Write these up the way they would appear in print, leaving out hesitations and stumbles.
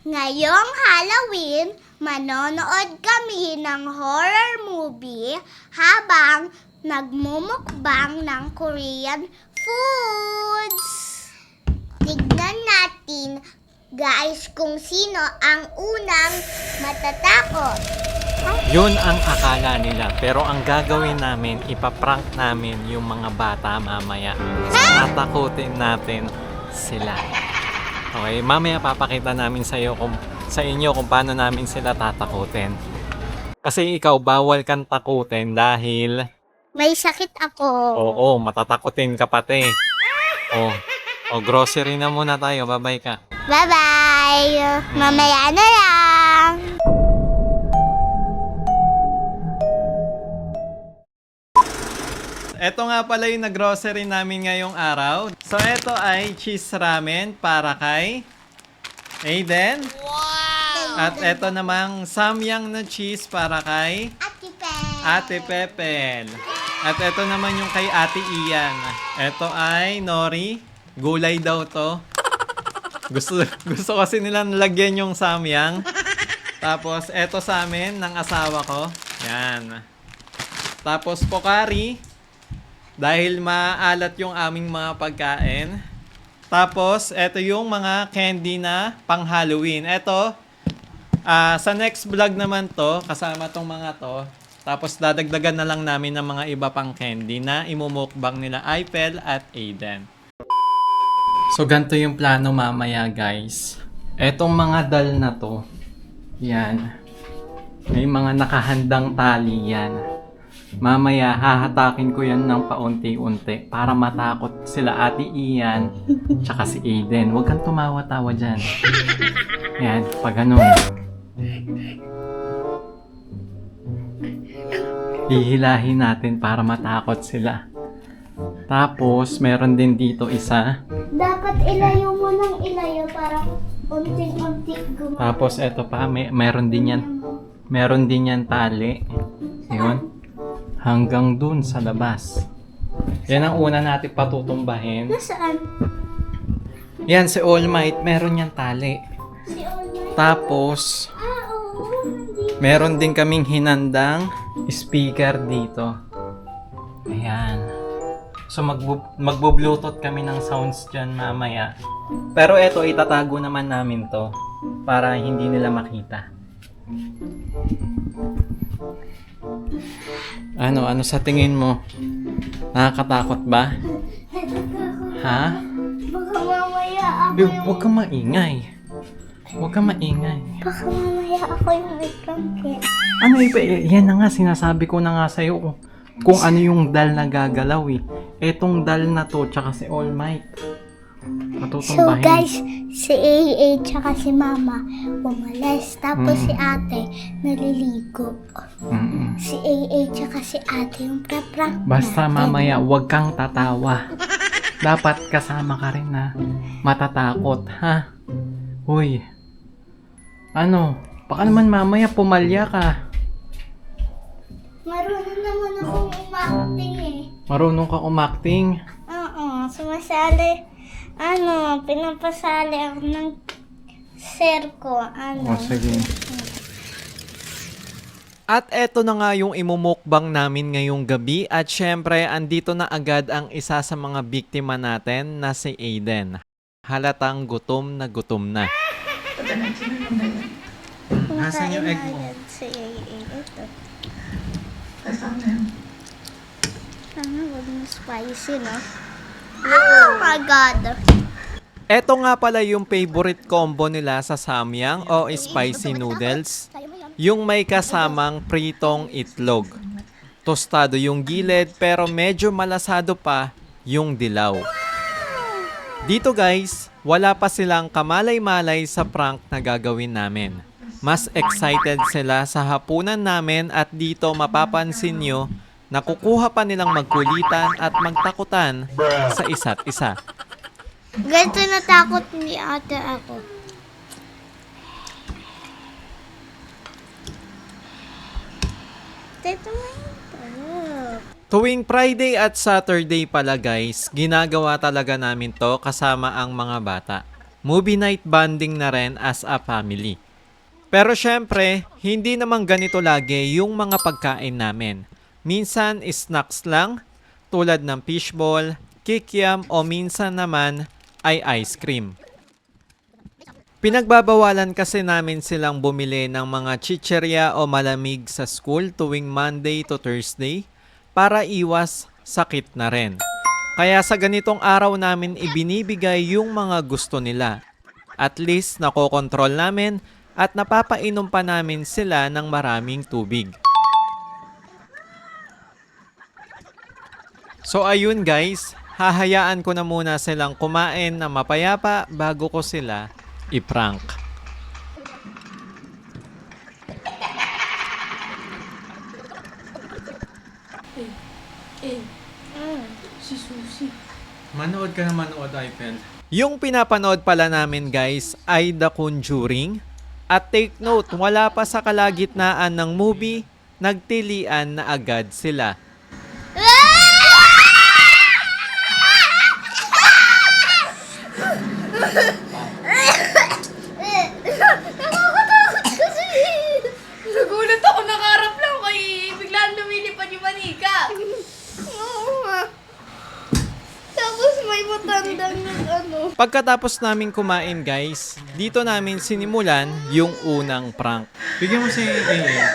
Ngayong Halloween, manonood kami ng horror movie habang nagmumukbang ng Korean foods. Tignan natin, guys, kung sino ang unang matatakot. Yun ang akala nila, pero ang gagawin namin, ipaprank namin yung mga bata mamaya. Tatakutin natin sila. Okay, mamaya papakita namin sa inyo kung paano namin sila tatakutin. Kasi ikaw, bawal kang takutin dahil... May sakit ako. Oo, matatakutin ka pati. Grocery na muna tayo. Bye-bye ka. Bye-bye! Mamaya na lang! Ito nga pala yung nag-grocery namin ngayong araw. So, ito ay cheese ramen para kay Aiden. Wow! At ito namang samyang na cheese para kay Ate Pepel. At ito naman yung kay Ate Ian. Ito ay nori. Gulay daw to. Gusto kasi nila nalagyan yung samyang. Tapos, ito sa amin ng asawa ko. Yan. Tapos, pokari. Dahil maalat yung aming mga pagkain. Tapos, ito yung mga candy na pang Halloween. Ito, sa next vlog naman to, kasama tong mga to. Tapos, dadagdagan na lang namin ng mga iba pang candy na imumukbang nila Aipel at Aiden. So, ganito yung plano mamaya, guys. Etong mga dal na to, yan. May mga nakahandang tali yan. Mamaya, hahatakin ko yan ng paunti-unti para matakot sila Ate Ian tsaka si Aiden. Huwag kang tumawa-tawa dyan. Yan, pag ganun. Hihilahin natin para matakot sila. Tapos, meron din dito isa. Dapat ilayo mo ng ilayo para unti-unti gumagana. Tapos, eto pa, meron din yan. Meron din yan tali. Yun. Hanggang dun sa labas. Yan ang una natin patutumbahin. Nasaan? Yan, si All Might, meron yan tali. Si Olmay. Tapos, Oo. Nandito. meron din kaming hinandang speaker dito. Ayan. So, magbo-bluetooth kami ng sounds dyan mamaya. Pero eto, itatago naman namin to para hindi nila makita. Ano sa tingin mo? Nakakatakot ba? Ha? Baka mamaya ako yung... Huwag kang maingay. Huwag kang maingay. Baka mamaya ako yung i-prank eh. Ano iba? Yan na nga, sinasabi ko na nga sa'yo kung ano yung dal na gagalaw eh. Etong dal na to, tsaka si All Might. So Matutumbahin. guys, si AA tsaka si Mama umalis. Tapos si Ate naliligo. Si AA tsaka si Ate yung pra-prank Basta natin. mamaya, huwag kang tatawa. Dapat kasama ka rin na matatakot, ha? Uy. Ano? Baka naman mamaya pumalya ka. Marunong naman akong umakting eh. Marunong ka umakting. Oo, sumasali. Pinapasali ako ng sir ko. Sige. At eto na nga yung imumukbang namin ngayong gabi at syempre andito na agad ang isa sa mga biktima natin na si Aiden. Halatang gutom na. Nasaan yung egg mo? Si AA ito. Kasama. Sana huwag mo spicy, no? Oh my God! Eto nga pala yung favorite combo nila sa samyang o spicy noodles. Yung may kasamang pritong itlog. Tostado yung gilid pero medyo malasado pa yung dilaw. Dito guys, wala pa silang kamalay-malay sa prank na gagawin namin. Mas excited sila sa hapunan namin at dito mapapansin nyo na kukuha pa nilang magkulitan at magtakutan sa isa't isa. Ganito natakot ni ate ako. Ito na yun. Tuwing Friday at Saturday pala guys, ginagawa talaga namin to kasama ang mga bata. movie night bonding na rin as a family. Pero syempre, hindi naman ganito lagi yung mga pagkain namin. Minsan snacks lang, tulad ng fishball, kikiam o minsan naman ay ice cream. Pinagbabawalan kasi namin silang bumili ng mga chicherya o malamig sa school tuwing Monday to Thursday para iwas sakit na rin. Kaya sa ganitong araw namin ibinibigay yung mga gusto nila. At least nakokontrol namin at napapainom pa namin sila ng maraming tubig. So ayun guys, hahayaan ko na muna silang kumain na mapayapa bago ko sila i-prank. Si Susie. Manood ka na manood, Eiffel. Yung pinapanood pala namin guys ay The Conjuring. At take note, wala pa sa kalagitnaan ng movie, nagtilian na agad sila. Nakakatakot kasi. Nagulat ako, nakaharap lang kay biglaan lumilipad yung manika. Oo nga. Tapos may matandang ano. Pagkatapos namin kumain guys, dito namin sinimulan yung unang prank. Bigyan mo si Bibigyan.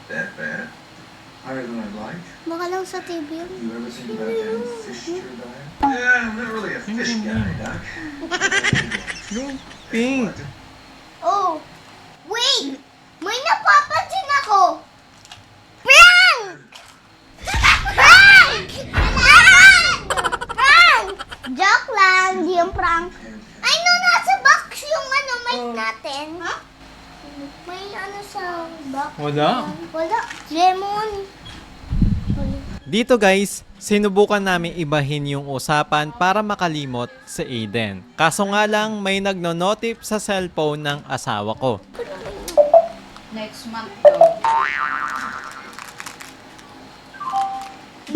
That bad? Higher than I'd like. Baka lang sa TV yun. You ever think about getting fish turbine? Yeah, I'm not really a fish guy, Doc. yung pink. Oh, wait! May napapansin ako! Prank! Prank! Prank! Prank! Joke lang, di yung prank. Ay, no, nasa box yung ano, mic natin. Ha? May ano sa box. Wala. Wala. Lemon. Wala. Dito guys, sinubukan namin ibahin yung usapan para makalimot si Aiden. Kaso nga lang may nagno-notif sa cellphone ng asawa ko. Next month daw.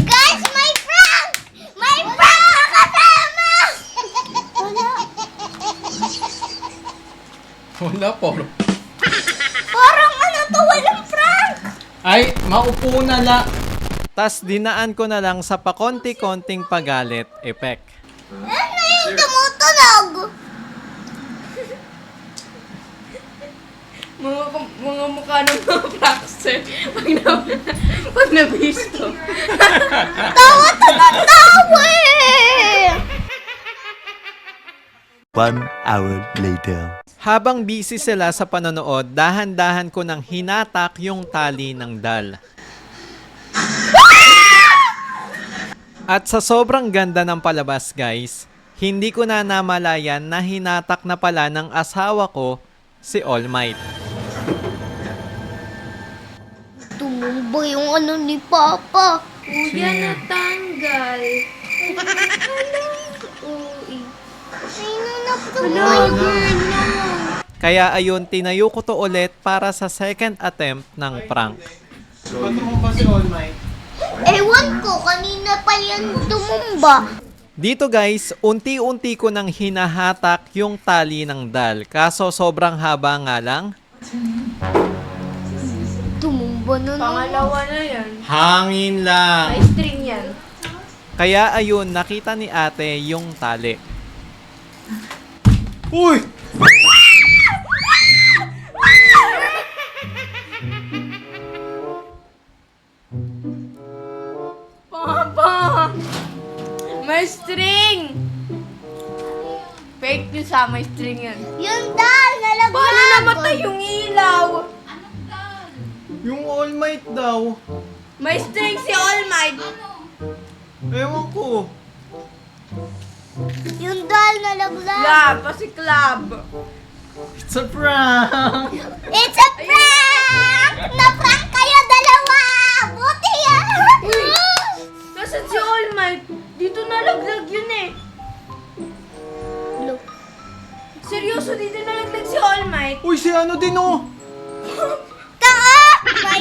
Guys, may prank! May prank na kasama! Wala. Wala po. Parang ano to, walang prank! Ay, maupo na la. Tas dinaan ko na lang sa pakonti-konting pagalit effect. Ano yung tumutunog? Mga mukha ng mga prankster. Pag nabisto. Tawa to ng tawa eh! 1 hour later. Habang busy sila sa panonood, dahan-dahan ko nang hinatak yung tali ng dal. At sa sobrang ganda ng palabas guys, hindi ko na namalayan na hinatak na pala ng asawa ko si All Might. Tumumba yung ano ni Papa. Kuya, natanggal. Ay, nanaptumba yun. Kaya ayun, tinayo ko to ulit para sa second attempt ng prank. Ba't mo pa si All Might? Ewan ko, kanina pa yan tumumba. Dito guys, unti-unti ko nang hinahatak yung tali ng dal. Kaso sobrang haba nga lang. Tumumba na naman. Pangalawa na yan. Hangin lang. May string yan. Kaya ayun, nakita ni ate yung tali. Uy! Papa! May string! Fake news ha, may string yan. Yung dal, nalaglag. Paano namatay yung ilaw? Yung All Might daw. May string si All Might. Ewan ko. Yung dal, nalaglag. Club, kasi club. It's a prank! It's a prank! Na-prank kayo dalawa! Buti yan! Nasaan si All Might? Dito nalaglag yun eh. Look. Seryoso, dito nalaglag si All Might. Uy, si ano din oh! Kaa! May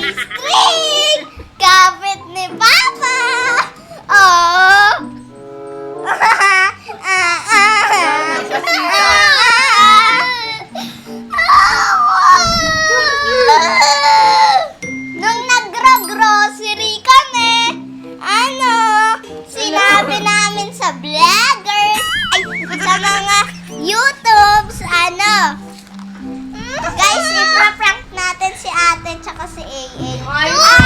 ano? Guys, ipra-prank natin si ate tsaka si AA. Ayos.